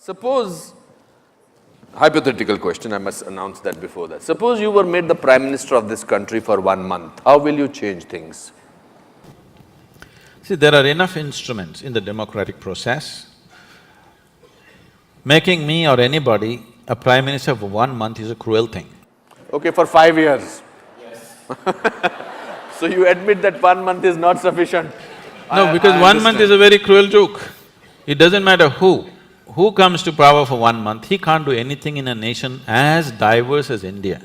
Suppose, hypothetical question, I must announce that before that. Suppose you were made the Prime Minister of this country for 1 month, how will you change things? See, there are enough instruments in the democratic process. Making me or anybody a Prime Minister for 1 month is a cruel thing. Okay, for 5 years. Yes. So you admit that 1 month is not sufficient? No, because 1 month is a very cruel joke. It doesn't matter who comes to power for 1 month, he can't do anything in a nation as diverse as India.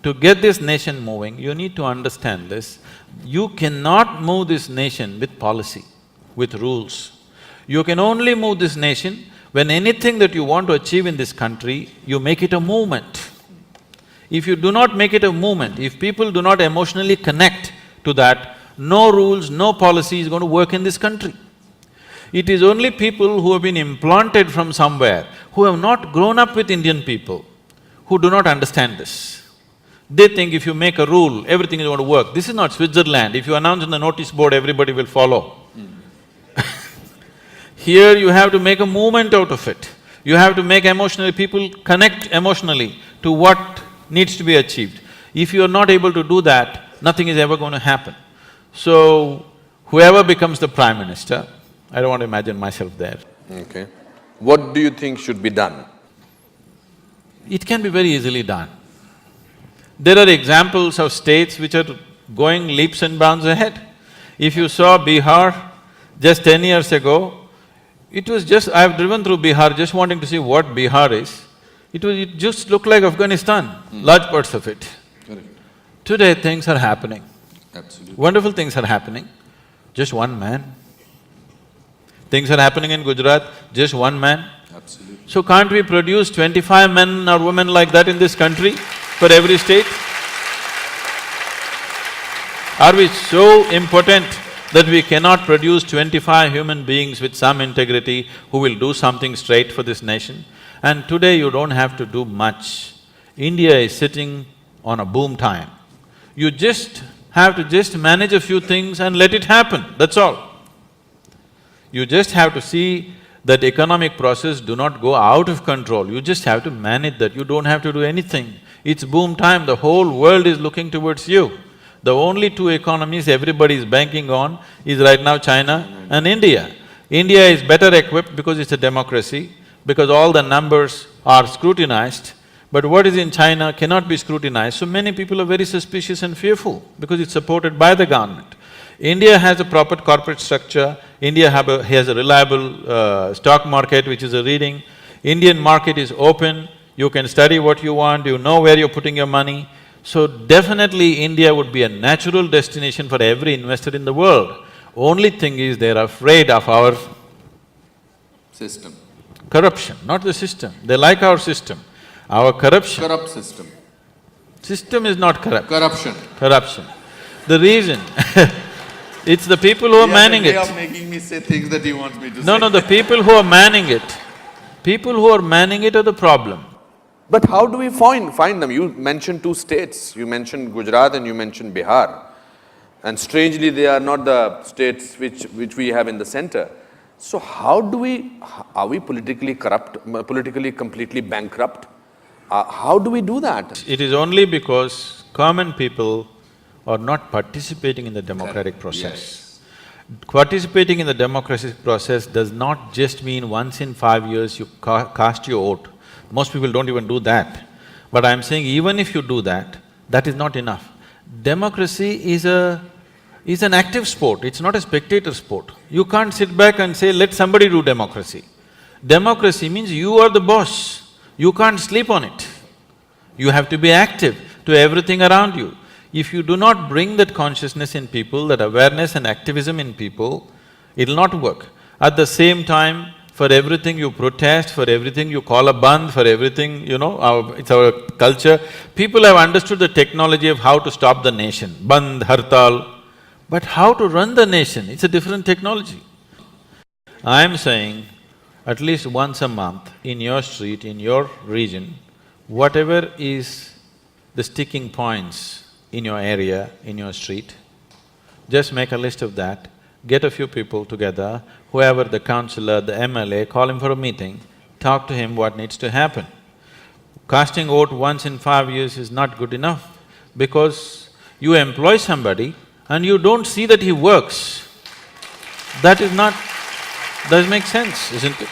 To get this nation moving, you need to understand this. You cannot move this nation with policy, with rules. You can only move this nation when anything that you want to achieve in this country, you make it a movement. If you do not make it a movement, if people do not emotionally connect to that, no rules, no policy is going to work in this country. It is only people who have been implanted from somewhere, who have not grown up with Indian people, who do not understand this. They think if you make a rule, everything is going to work. This is not Switzerland. If you announce on the notice board, everybody will follow. Here you have to make a movement out of it. You have to make people connect emotionally to what needs to be achieved. If you are not able to do that, nothing is ever going to happen. So, whoever becomes the Prime Minister, I don't want to imagine myself there. Okay. What do you think should be done? It can be very easily done. There are examples of states which are going leaps and bounds ahead. If you saw Bihar just 10 years ago, it was just… I've driven through Bihar just wanting to see what Bihar is. It just looked like Afghanistan, large parts of it. Correct. Today things are happening. Absolutely. Wonderful things are happening. Just one man. Things are happening in Gujarat, just one man. Absolutely. So can't we produce 25 men or women like that in this country for every state? Are we so impotent that we cannot produce 25 human beings with some integrity who will do something straight for this nation? And today you don't have to do much. India is sitting on a boom time. You just have to manage a few things and let it happen, that's all. You just have to see that economic process do not go out of control, you just have to manage that, you don't have to do anything. It's boom time, the whole world is looking towards you. The only two economies everybody is banking on is right now China and India. India is better equipped because it's a democracy, because all the numbers are scrutinized, but what is in China cannot be scrutinized, so many people are very suspicious and fearful because it's supported by the government. India has a proper corporate structure, India has a reliable stock market which is a reading, Indian market is open, you can study what you want, you know where you're putting your money. So definitely India would be a natural destination for every investor in the world. Only thing is they're afraid of our… System. Corruption, not the system. They like our system. Our corruption… Corrupt system. System is not corrupt. Corruption. Corruption. The reason it's the people who are manning it. You are making me say things that you want me to say. No, the people who are manning it. People who are manning it are the problem. But how do we find them? You mentioned 2 states, you mentioned Gujarat and you mentioned Bihar. And strangely, they are not the states which we have in the center. So how do we… are we politically corrupt, politically completely bankrupt? How do we do that? It is only because common people are not participating in the democratic process. Yes. Participating in the democratic process does not just mean once in 5 years you cast your vote. Most people don't even do that. But I'm saying even if you do that, that is not enough. Democracy is an active sport, it's not a spectator sport. You can't sit back and say, let somebody do democracy. Democracy means you are the boss, you can't sleep on it. You have to be active to everything around you. If you do not bring that consciousness in people, that awareness and activism in people, it'll not work. At the same time, for everything you protest, for everything you call a bandh, for everything, it's our culture. People have understood the technology of how to stop the nation, bandh, hartal. But how to run the nation, it's a different technology. I'm saying, at least once a month, in your street, in your region, whatever is the sticking points in your area, in your street, just make a list of that, get a few people together, whoever the councillor, the MLA, call him for a meeting, talk to him what needs to happen. Casting vote once in 5 years is not good enough because you employ somebody and you don't see that he works. That is not… doesn't make sense, isn't it?